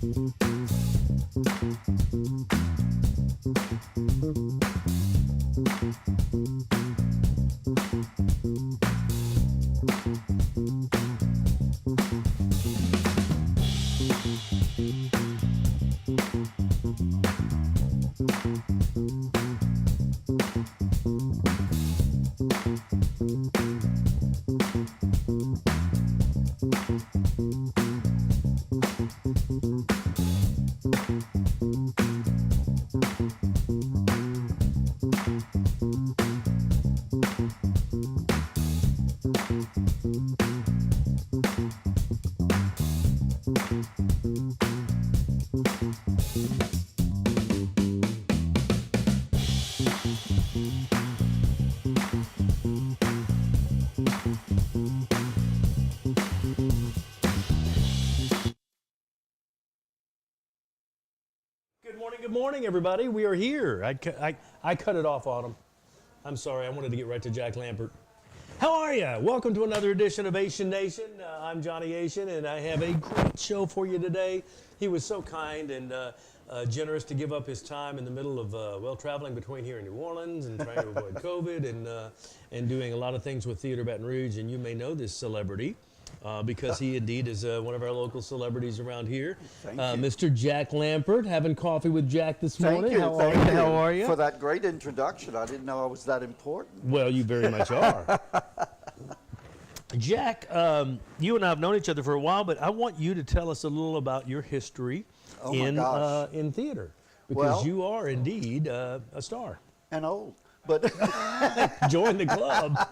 Good morning, everybody. We are here. I cut it off on them. I'm sorry. I wanted to get right to Jack Lampert. How are you? Welcome to another edition of Ahysen Nation. I'm Johnny Ahysen, and I have a great show for you today. He was so kind and generous to give up his time in the middle of, traveling between here and New Orleans and trying to avoid COVID and doing a lot of things with Theater Baton Rouge. And you may know this celebrity. Because he indeed is one of our local celebrities around here. Mr. Jack Lampert, having coffee with Jack this morning. Thank you. How are you? For that great introduction. I didn't know I was that important. Well, you very much are. Jack, you and I have known each other for a while, but I want you to tell us a little about your history in theater. Because you are indeed a star. And old. But join the club.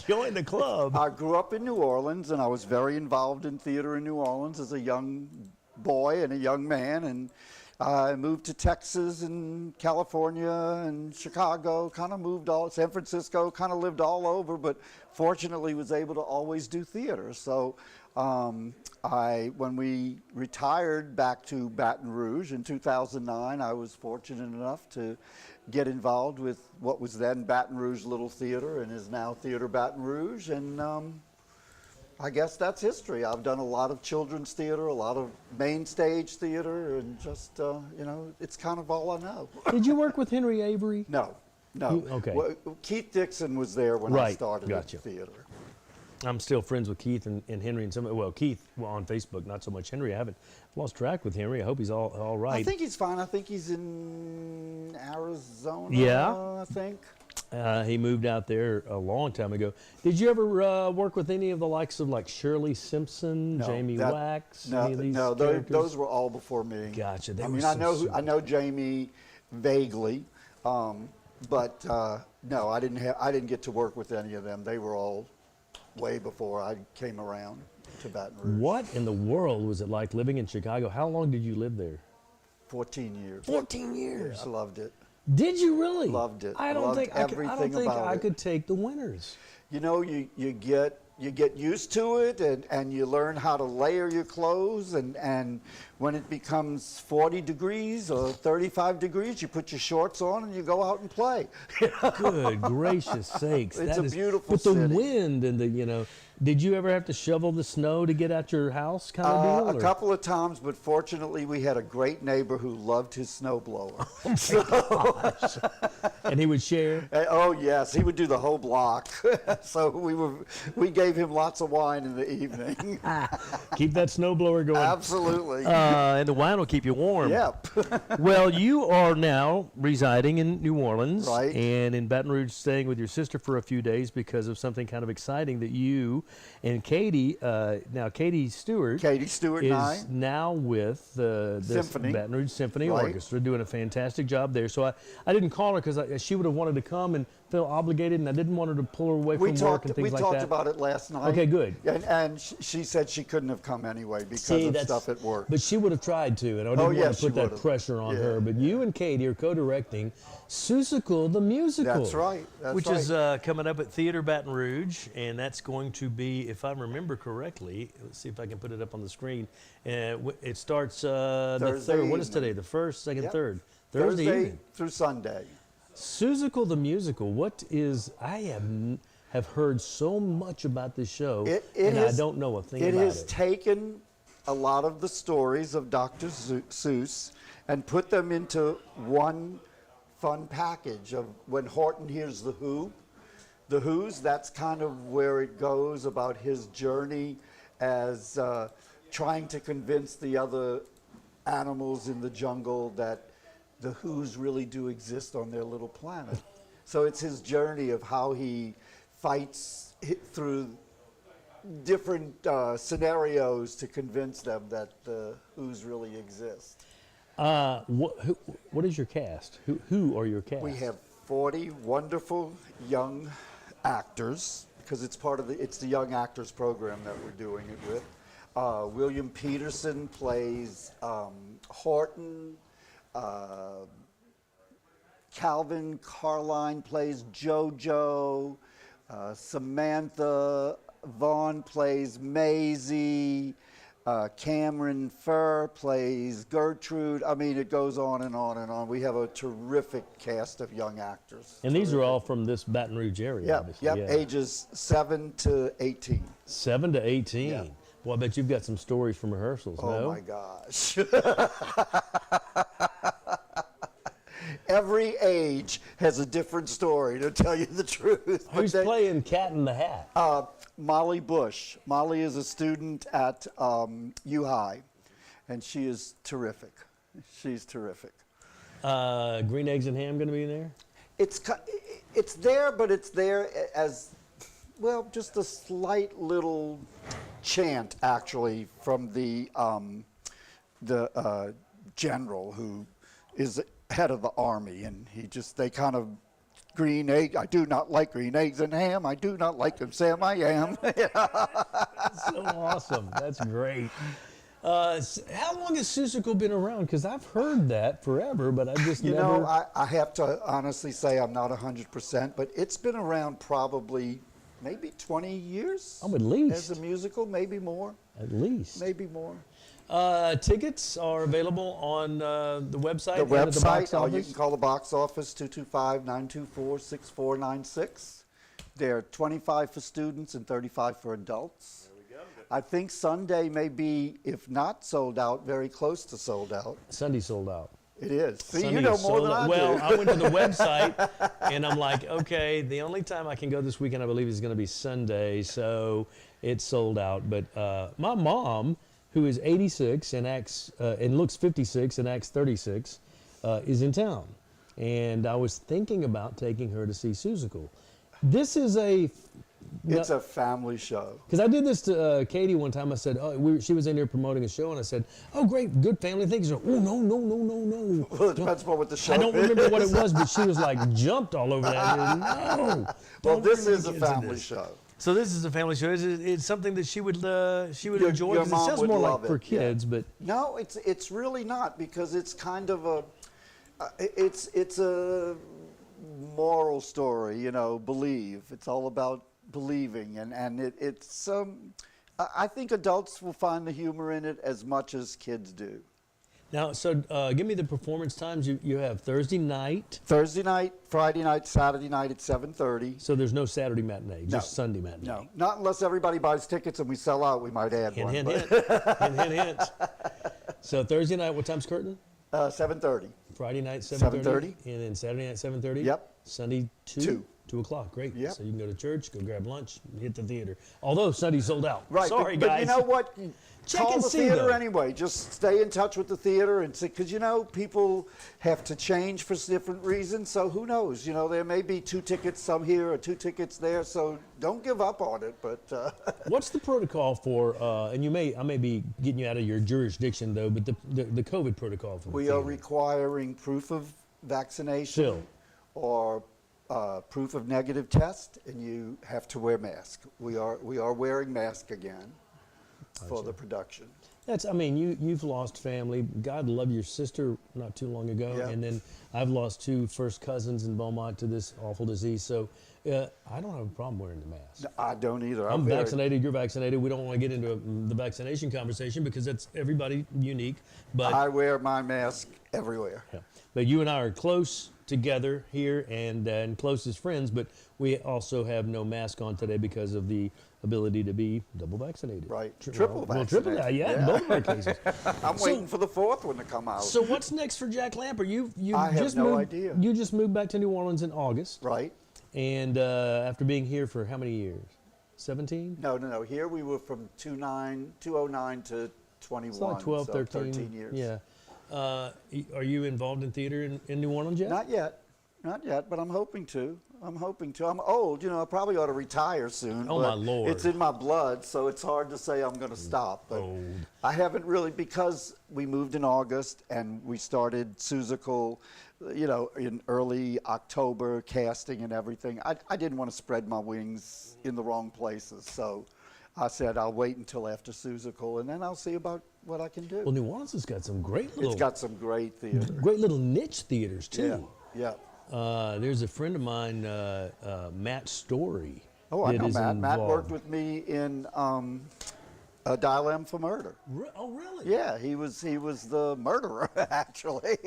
Join the club. I grew up in New Orleans, and I was very involved in theater in New Orleans as a young boy and a young man. And I moved to Texas and California and Chicago, kind of moved San Francisco, kind of lived all over, but fortunately was able to always do theater. So when we retired back to Baton Rouge in 2009, I was fortunate enough to get involved with what was then Baton Rouge Little Theater and is now Theater Baton Rouge, and I guess that's history. I've done a lot of children's theater, a lot of main stage theater, and just, it's kind of all I know. Did you work with Henry Avery? No. Okay. Well, Keith Dixon was there when I started Gotcha. at theater. I'm still friends with Keith and Henry and Keith on Facebook, not so much Henry. I haven't lost track with Henry. I hope he's all right. I think he's fine. I think he's in Arizona. Yeah. I think. He moved out there a long time ago. Did you ever work with any of the likes of like Shirley Simpson, Jamie Wax? No, those were all before me. Gotcha. I know Jamie vaguely, but no, I didn't get to work with any of them. They were all way before I came around to Baton Rouge. What in the world was it like living in Chicago? How long did you live there? 14 years. 14 years. Yeah, I loved it. Did you really? Loved it. I don't think I could take the winters. You know, you get used to it, and you learn how to layer your clothes, and when it becomes 40 degrees or 35 degrees, you put your shorts on and you go out and play. Good gracious sakes. It's a beautiful city. With the wind and did you ever have to shovel the snow to get out your house kind of deal? A couple of times, but fortunately we had a great neighbor who loved his snowblower. And he would share? Oh yes, he would do the whole block. So we gave him lots of wine in the evening. Keep that snowblower going. Absolutely. And the wine will keep you warm. Yep. Well, you are now residing in New Orleans. Right. And in Baton Rouge, staying with your sister for a few days because of something kind of exciting that you and Katie, Katie Stewart is now with the Baton Rouge Symphony Orchestra, doing a fantastic job there. So I didn't call her because she would have wanted to come and feel obligated, and I didn't want her to pull her away from work and things like that. We talked about it last night. Okay, good. And she said she couldn't have come anyway because of stuff at work. But she would have tried to, and I didn't want to put that pressure on her. But you and Katie are co-directing Seussical the Musical. That's right. Which is coming up at Theater Baton Rouge, and that's going to be, if I remember correctly, let's see if I can put it up on the screen. It starts the 3rd. What is today? The 1st, 2nd, 3rd? Thursday evening. Through Sunday. Seussical the Musical. I have heard so much about this show, and I don't know a thing about it. It has taken a lot of the stories of Dr. Seuss and put them into one fun package of when Horton hears The Who. The Who's, that's kind of where it goes about his journey as trying to convince the other animals in the jungle that the Who's really do exist on their little planet. So it's his journey of how he fights through different scenarios to convince them that the Who's really exist. What is your cast? Who are your cast? We have 40 wonderful young actors, because it's the Young Actors program that we're doing it with. William Peterson plays Horton. Calvin Carline plays JoJo. Samantha Vaughn plays Maisie. Cameron Furr plays Gertrude. I mean, it goes on and on and on. We have a terrific cast of young actors. And these are all from this Baton Rouge area, obviously. Yep, ages 7 to 18. 7 to 18. Yeah. Well, I bet you've got some stories from rehearsals, no? Oh, my gosh. Every age has a different story, to tell you the truth. Who's playing Cat in the Hat? Molly Bush. Molly is a student at U High, and she is terrific. She's terrific. Green Eggs and Ham going to be there? It's there, but it's there as, well, just a slight little chant, actually, from the general who is head of the army, and they kind of, green egg, I do not like green eggs and ham, I do not like them, Sam, I am. That's so awesome. That's great. How long has Seussical been around? Because I've heard that forever, but I just never... You know, I have to honestly say I'm not 100%, but it's been around probably maybe 20 years. Oh, at least. As a musical, maybe more. At least. Maybe more. Tickets are available on the website. The and at the box website, or you office. can call the box office, 225-924-6496. They're 25 for students and 35 for adults. There we go. I think Sunday may be, if not sold out, very close to sold out. Sunday sold out. It is. See, Sunday you know is more sold than out. I Well, do. I went to the website, and I'm like, okay, the only time I can go this weekend, I believe, is going to be Sunday, so it's sold out. But my mom, who is 86 and acts and looks 56 and acts 36, is in town, and I was thinking about taking her to see Seussical. This is It's a family show. because I did this to Katie one time. I said, she was in here promoting a show, and I said, oh, great, good family thing. She said, oh, no. Well, it depends on what the show I don't remember is. what it was, but she was like jumped all over that. No. Well, don't this bring is the a kids in family this. show. So this is a family show. It's something that she would enjoy. Your 'Cause mom it sounds would more love like for it, yeah. kids, but No, it's really not, because it's kind of a it's a moral story, you know. Believe. It's all about believing, and it's I think adults will find the humor in it as much as kids do. now, so give me the performance times. You have Thursday night. Thursday night, Friday night, Saturday night at 7:30. So there's no Saturday matinee, just No. Sunday matinee. No, not unless everybody buys tickets and we sell out. We might add Hint, one. hint, but- hint. Hint, hint, hint. So Thursday night, what time's curtain? 7:30. Friday night, 7:30. 7:30. And then Saturday night, 7:30. Yep. Sunday, 2. 2 o'clock. Great. Yep. So you can go to church, go grab lunch, hit the theater. Although Sunday's sold out. Right. Sorry, but guys. you know what? Check Call and the see, theater though. anyway. Just stay in touch with the theater and see, because you know people have to change for different reasons. So who knows? You know, there may be 2 tickets some here or 2 tickets there. So don't give up on it. But What's the protocol for? And I may be getting you out of your jurisdiction though, but the COVID protocol for the we theater. are requiring proof of vaccination Still. or proof of negative test, and you have to wear mask. We are wearing mask again for the production. You've lost family. God love your sister not too long ago, Yeah. and then I've lost 2 first cousins in Beaumont to this awful disease. So I don't have a problem wearing the mask. I don't either. I'm very- vaccinated. You're vaccinated. We don't want to get into the vaccination conversation because that's everybody unique. But I wear my mask everywhere. yeah. But you and I are close together here and close as friends, but we also have no mask on today because of the ability to be double vaccinated. Right. Tri- Triple well, triple, vaccinated. yeah, in both of our cases. I'm waiting for the fourth one to come out. So what's next for Jack Lampert? You I have just no moved, idea. You just moved back to New Orleans in August, Right? and after being here for how many years? 17? No. Here we were from 2009 to 21. It's like 12, so 13 years. Yeah. Are you involved in theater in New Orleans yet? Not yet, but I'm hoping to. I'm old, I probably ought to retire soon. Oh, but my Lord. It's in my blood, so it's hard to say I'm going to stop. But Old. I haven't really, because we moved in August and we started Seussical, in early October, casting and everything. I didn't want to spread my wings in the wrong places, so I said I'll wait until after Seussical, and then I'll see about what I can do. Well, New Orleans has got some great It's got some great theater. great little niche theaters too. Yeah. There's a friend of mine, Matt Story. Oh, I that know is Matt. Matt involved. worked with me in a Dial-M for Murder. Oh, really? Yeah, he was the murderer, actually.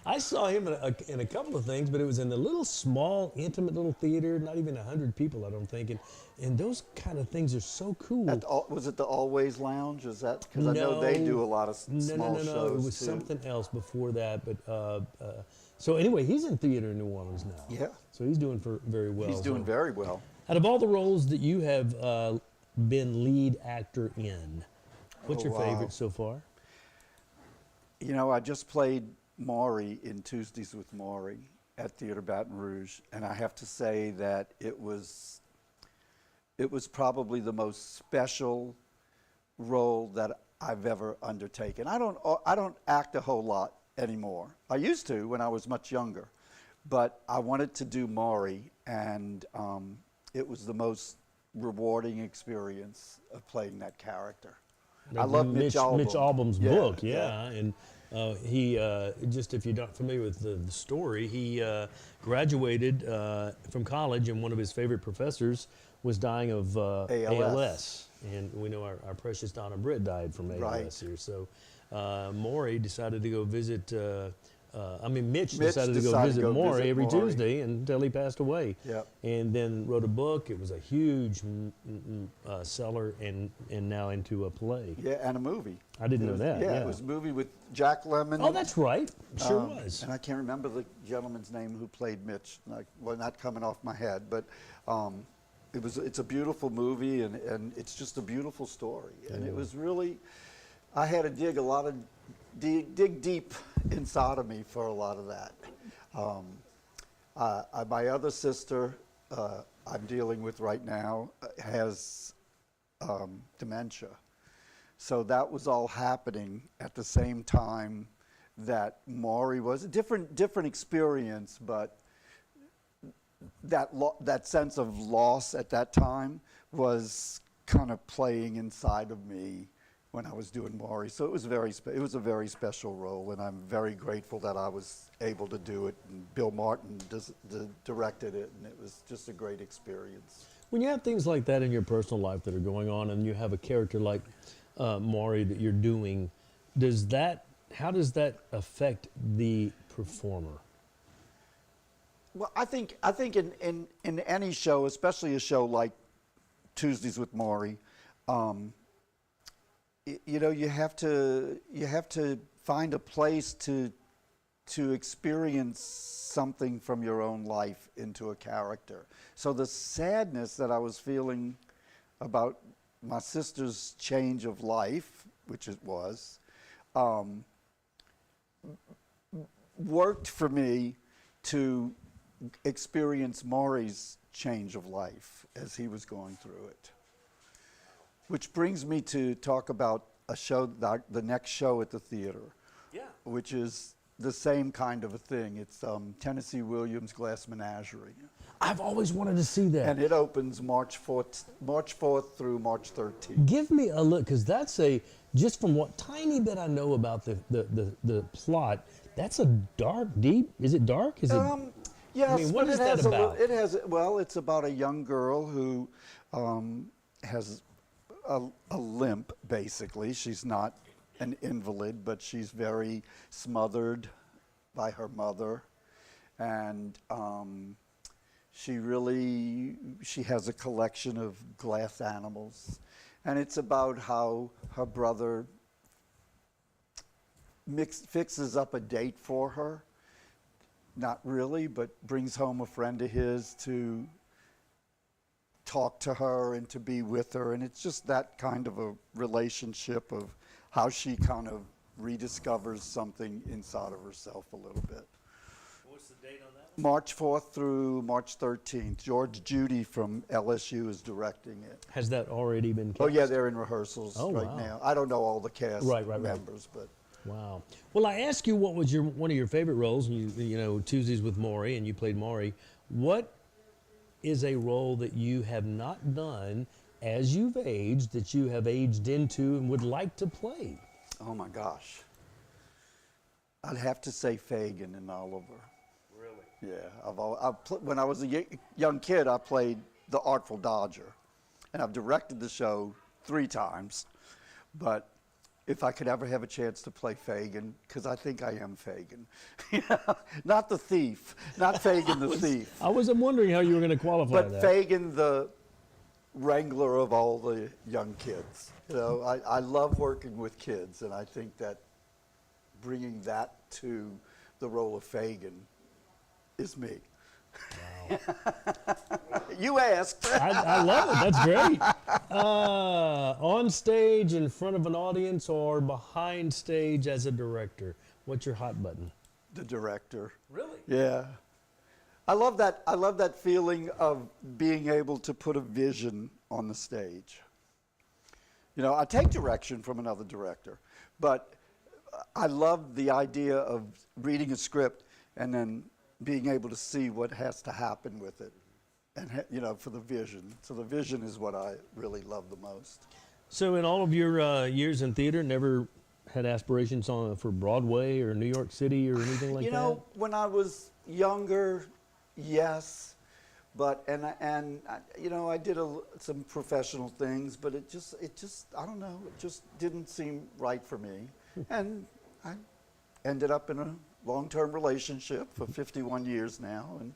I saw him in a couple of things, but it was in a little small, intimate little theater, not even 100 people, I don't think. And those kind of things are so cool. Was it the Always Lounge? Is that because I know they do a lot of small shows No. It was too. something else before that. But so anyway, he's in theater in New Orleans now. Yeah. So he's doing very well. He's doing very well. Out of all the roles that you have been lead actor in, what's your wow. favorite so far? I just played Maury in Tuesdays with Maury at Theater Baton Rouge, and I have to say that it was probably the most special role that I've ever undertaken. I don't act a whole lot anymore. I used to when I was much younger, but I wanted to do Maury, and it was the most rewarding experience of playing that character. I love Mitch Albom. Mitch Albom's Yeah, book, yeah. And he, just if you're not familiar with the story, he graduated from college, and one of his favorite professors was dying of ALS. And we know our precious Donna Britt died from ALS Right. here. So Maury decided to go visit, Mitch decided to go visit Maury every Maury. Tuesday until he passed away. Yep. And then wrote a book. It was a huge seller, and now into a play. Yeah, and a movie. I didn't know that. Yeah, it was a movie with Jack Lemmon. Oh, that's right. Sure was. And I can't remember the gentleman's name who played Mitch. Not coming off my head, but it's a beautiful movie, and it's just a beautiful story. And it was really, I had to dig deep inside of me for a lot of that. My other sister, I'm dealing with right now, has dementia. So that was all happening at the same time that Maury was a different experience, but that sense of loss at that time was kind of playing inside of me when I was doing Maury. So it was a very special role, and I'm very grateful that I was able to do it. And Bill Martin directed it, and it was just a great experience. When you have things like that in your personal life that are going on, and you have a character like Maury that you're doing, how does that affect the performer? Well, I think in any show, especially a show like Tuesdays with Maury, you have to find a place to experience something from your own life into a character. So the sadness that I was feeling about my sister's change of life, which it was, worked for me to experience Maury's change of life as he was going through it. Which brings me to talk about a show, the next show at the theater, which is the same kind of a thing. It's Tennessee Williams' Glass Menagerie. I've always wanted to see that. And it opens March 4th through March 13th. Give me a look, because that's just from what tiny bit I know about the plot, that's a dark, deep, is it dark? Is it? Yes, I mean, what but is that about? It's about a young girl who has a limp, basically. She's not an invalid, but she's very smothered by her mother. And She has a collection of glass animals, and it's about how her brother fixes up a date for her. Not really, but brings home a friend of his to talk to her and to be with her. And it's just that kind of a relationship of how she kind of rediscovers something inside of herself a little bit. What's the date on that one? March 4th through March 13th. George Judy from LSU is directing it. Has that already been cast? Oh, yeah, they're in rehearsals right wow. now. I don't know all the cast members, but... Wow. Well, I asked you what was one of your favorite roles, and you know, Tuesdays with Maury, and you played Maury. What is a role that you have not done as you've aged, that you have aged into and would like to play? Oh my gosh. I'd have to say Fagin in Oliver. Really? Yeah. When I was a young kid, I played the Artful Dodger. And I've directed the show 3 times. But if I could ever have a chance to play Fagin, because I think I am Fagin. Not the thief, not Fagin the thief. I was wondering how you were going to qualify that. But Fagin the wrangler of all the young kids. You know, I love working with kids, and I think that bringing that to the role of Fagin is me. Wow. You asked. I love it. That's great. On stage in front of an audience or behind stage as a director, what's your hot button? The director. Really? Yeah. I love that. I love that feeling of being able to put a vision on the stage. You know, I take direction from another director, but I love the idea of reading a script and then being able to see what has to happen with it, and you know, for the vision. So the vision is what I really love the most. So in all of your years in theater, never had aspirations for Broadway or New York City or anything like that? You know, when I was younger, yes, but you know, I did some professional things, but it just I don't know, it just didn't seem right for me, and I ended up in a long-term relationship for 51 years now, and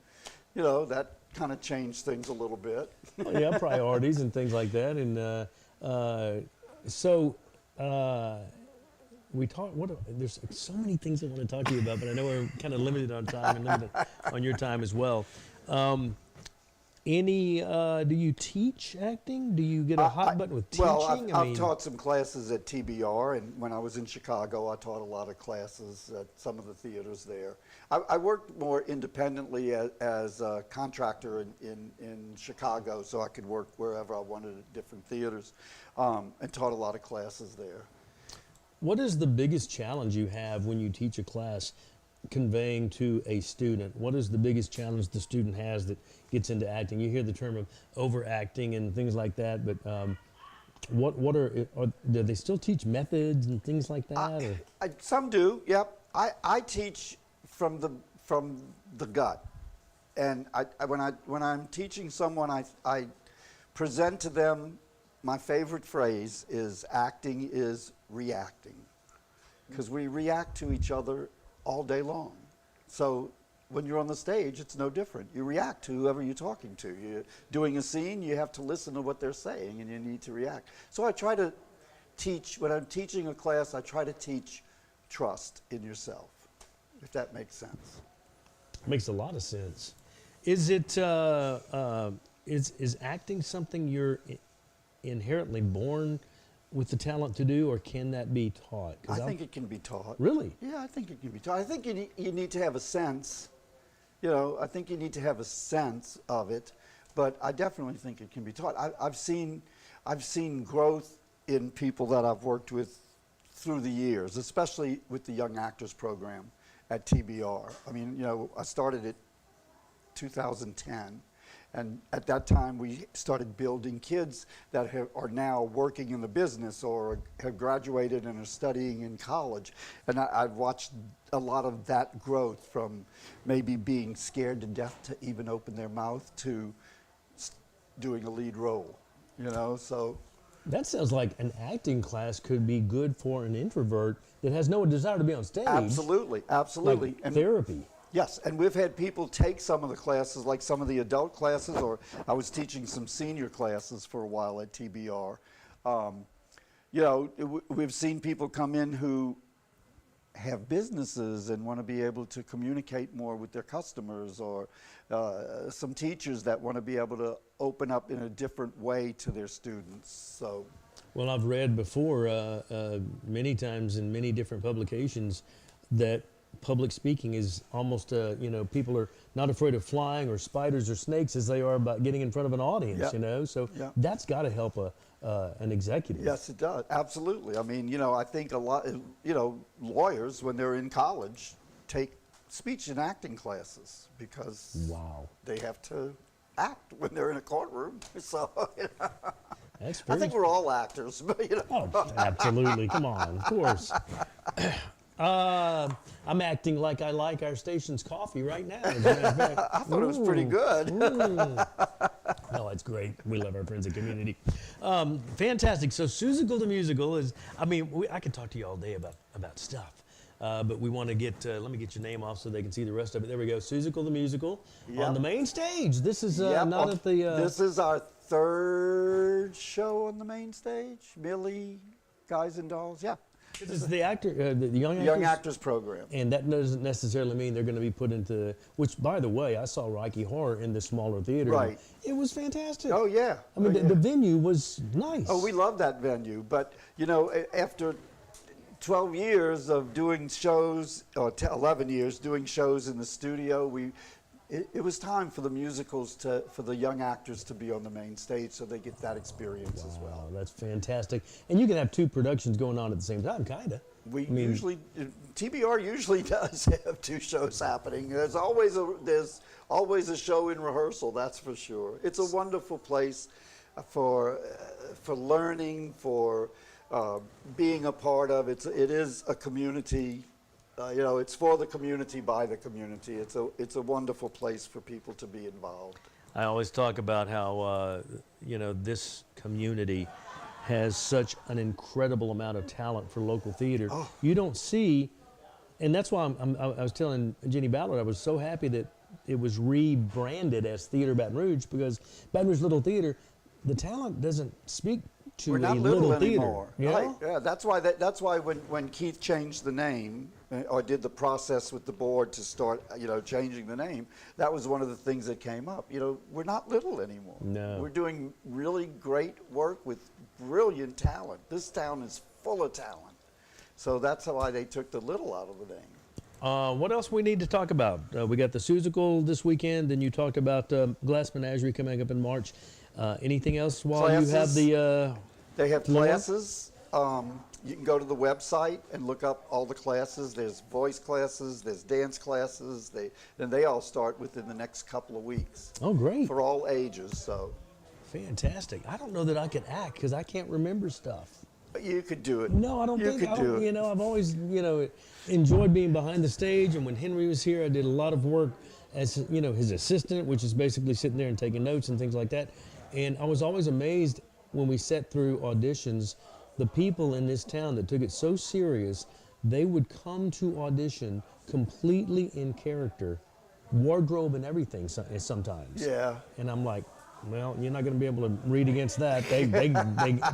you know, that kind of changed things a little bit. Oh, yeah, priorities and things like that. And we talk. There's so many things I want to talk to you about, but I know we're kind of limited on time and limited on your time as well. Do you teach acting? Do you get a hot button with teaching? Well, I've taught some classes at TBR, and when I was in Chicago, I taught a lot of classes at some of the theaters there. I worked more independently as a contractor in Chicago, so I could work wherever I wanted at different theaters, and taught a lot of classes there. What is the biggest challenge you have when you teach a class conveying to a student? What is the biggest challenge the student has that gets into acting? You hear the term of overacting and things like that, but do they still teach methods and things like that? Some do, yep. I teach from the gut, and when I'm teaching someone, I present to them, my favorite phrase is acting is reacting, because we react to each other all day long. So when you're on the stage, it's no different. You react to whoever you're talking to. You're doing a scene, you have to listen to what they're saying, and you need to react. So I try to teach, when I'm teaching a class, I try to teach trust in yourself, if that makes sense. Makes a lot of sense. Is it is acting something you're inherently born with the talent to do, or can that be taught? I think it can be taught. Really? Yeah, I think it can be taught. I think you need to have a sense. You know, I think you need to have a sense of it, but I definitely think it can be taught. I've seen growth in people that I've worked with through the years, especially with the Young Actors Program at TBR. I mean, you know, I started it 2010. And at that time, we started building kids that are now working in the business or have graduated and are studying in college. And I've watched a lot of that growth, from maybe being scared to death to even open their mouth to doing a lead role, you know, so. That sounds like an acting class could be good for an introvert that has no desire to be on stage. Absolutely, absolutely. Like therapy. Yes, and we've had people take some of the classes, like some of the adult classes, or I was teaching some senior classes for a while at TBR. We've seen people come in who have businesses and want to be able to communicate more with their customers, or some teachers that want to be able to open up in a different way to their students. So, Well, I've read before many times in many different publications that public speaking is almost, people are not afraid of flying or spiders or snakes as they are about getting in front of an audience, Yep. So Yep. that's got to help an executive. yes, it does. Absolutely. I mean, I think a lot, lawyers, when they're in college, take speech and acting classes because Wow. they have to act when they're in a courtroom. So, That's I think we're all actors, but Oh, absolutely. Come on, of course. I'm acting like I like our station's coffee right now. As a matter of fact. I thought it was pretty good. No, it's great. We love our friends and community. Fantastic. So Seussical the Musical is, I could talk to you all day about stuff. But we want to get, let me get your name off so they can see the rest of it. There we go. Seussical the Musical Yep. on the main stage. This is Yep. not at the... This is our third show on the main stage. Millie, Guys and Dolls. Yeah. This is the actor, the young actors? Young Actors Program. And that doesn't necessarily mean they're going to be put into, which, by the way, I saw Rocky Horror in the smaller theater. Right. It was fantastic. Oh, yeah. I mean, Oh, yeah. the venue was nice. Oh, we love that venue. But, after 12 years of doing shows, or 11 years doing shows in the studio, it was time for the musicals for the young actors to be on the main stage so they get that experience as well. Wow, that's fantastic. And you can have two productions going on at the same time, kind of. TBR usually does have two shows happening. There's always a show in rehearsal, that's for sure. It's a wonderful place for learning, for being a part of. It is a community. It's for the community, by the community. It's a wonderful place for people to be involved. I always talk about how, this community has such an incredible amount of talent for local theater. Oh. You don't see, and that's why I was telling Jenny Ballard, I was so happy that it was rebranded as Theater Baton Rouge, because Baton Rouge Little Theater, the talent doesn't speak to We're a not little little theater. anymore. You know? Right. Yeah, that's why when Keith changed the name, or did the process with the board to start, changing the name, that was one of the things that came up. We're not little anymore. No. We're doing really great work with brilliant talent. This town is full of talent. So that's why they took the little out of the name. What else we need to talk about? We got the Seussical this weekend, and you talked about Glass Menagerie coming up in March. Anything else while Classes. you have the... They have Laura? classes. You can go to the website and look up all the classes. There's voice classes, there's dance classes. They all start within the next couple of weeks Oh, great. for all ages. So Fantastic. I don't know that I could act because I can't remember stuff. you could do it. No, I don't you think could do it. I've always, enjoyed being behind the stage, and when Henry was here, I did a lot of work as, his assistant, which is basically sitting there and taking notes and things like that. And I was always amazed when we sat through auditions, the people in this town that took it so serious, they would come to audition completely in character, wardrobe and everything sometimes. Yeah. And I'm like, well, you're not going to be able to read against that.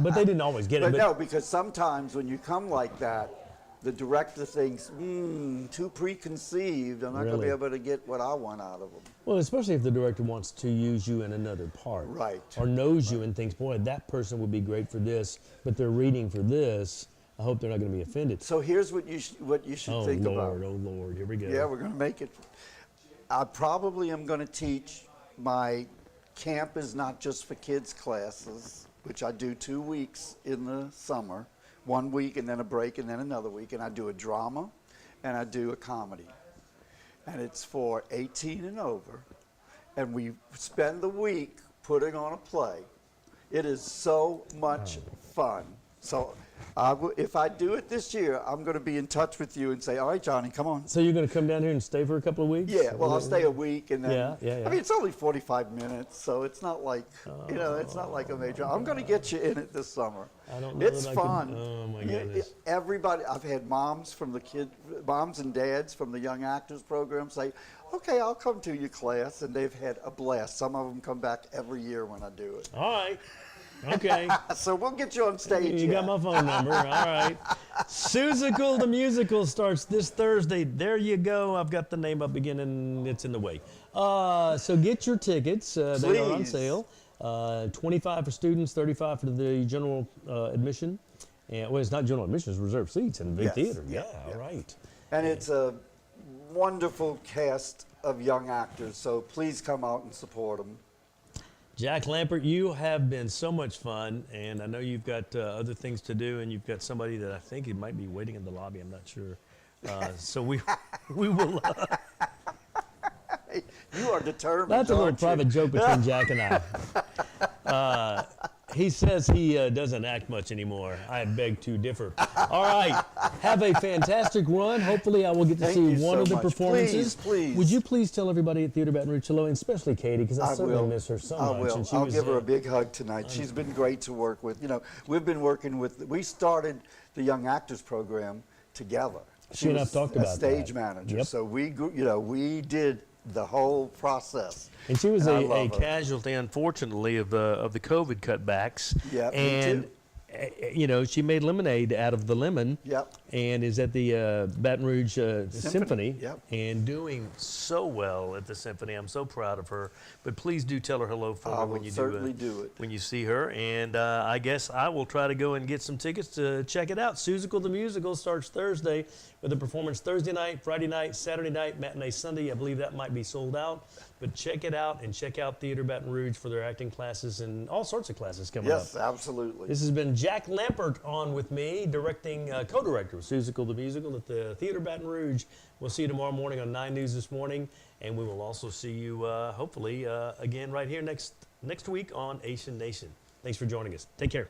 But they didn't always get it. But no, because sometimes when you come like that, the director thinks, too preconceived. I'm not going to be Really? able to get what I want out of them. Well, especially if the director wants to use you in another part. Right. Or knows you and thinks, boy, that person would be great for this, but they're reading for this. I hope they're not going to be offended. So here's what you should think about. Oh, Lord, here we go. Yeah, we're going to make it. I probably am going to teach my Camp is Not Just for Kids classes, which I do 2 weeks in the summer, 1 week and then a break and then another week. And I do a drama and I do a comedy. And it's for 18 and over. And we spend the week putting on a play. It is so much fun. So If I do it this year, I'm going to be in touch with you and say, all right, Johnny, come on. So you're going to come down here and stay for a couple of weeks? Yeah, well, I'll stay a week and then. Yeah. I mean, it's only 45 minutes, so it's not like, it's not like a major. I'm going to get you in it this summer. I don't know. It's that fun. I could, oh my goodness. Everybody, I've had moms and dads from the Young Actors program say, okay, I'll come to your class, and they've had a blast. Some of them come back every year when I do it. All right. Okay. So we'll get you on stage. You got my phone number. All right. Seussical the Musical starts this Thursday. There you go. I've got the name up again, and it's in the way. So get your tickets. They are on sale. 25 for students, 35 for the general admission. And, well, it's not general admission, it's reserved seats in the big theater. Yeah, all right. And it's a wonderful cast of young actors, so please come out and support them. Jack Lampert, you have been so much fun, and I know you've got other things to do, and you've got somebody that I think he might be waiting in the lobby. I'm not sure. So we will. You are determined. That's a little aren't you? private joke between Jack and I. He says he doesn't act much anymore. I beg to differ. All right. Have a fantastic run. Hopefully I will get to Thank see you one so of the much. performances. Please. Would you please tell everybody at Theater Baton Rouge hello, and especially Katie, because I certainly will. miss her so I much. will. And she I'll was, give her a big hug tonight. She's been great to work with. You know, we've been working with, we started the Young Actors program together. She and I've talked about stage that. manager. Yep. So we did the whole process. And she was I a love her. casualty, unfortunately, of the COVID cutbacks. Yep, me and too. You know, she made lemonade out of the lemon. Yep. And is at the Baton Rouge Symphony. Yep. And doing so well at the symphony. I'm so proud of her. But please do tell her hello for I her will when you certainly do it. when you see her. And I guess I will try to go and get some tickets to check it out. Seussical the Musical starts Thursday with a performance Thursday night, Friday night, Saturday night, matinee Sunday. I believe that might be sold out. But check it out, and check out Theater Baton Rouge for their acting classes and all sorts of classes coming up. Yes, absolutely. This has been Jack Lampert on with me, directing, co-director of Seussical the Musical at the Theater Baton Rouge. We'll see you tomorrow morning on 9 News This Morning, and we will also see you, hopefully, again right here next week on Ahysen Nation. Thanks for joining us. Take care.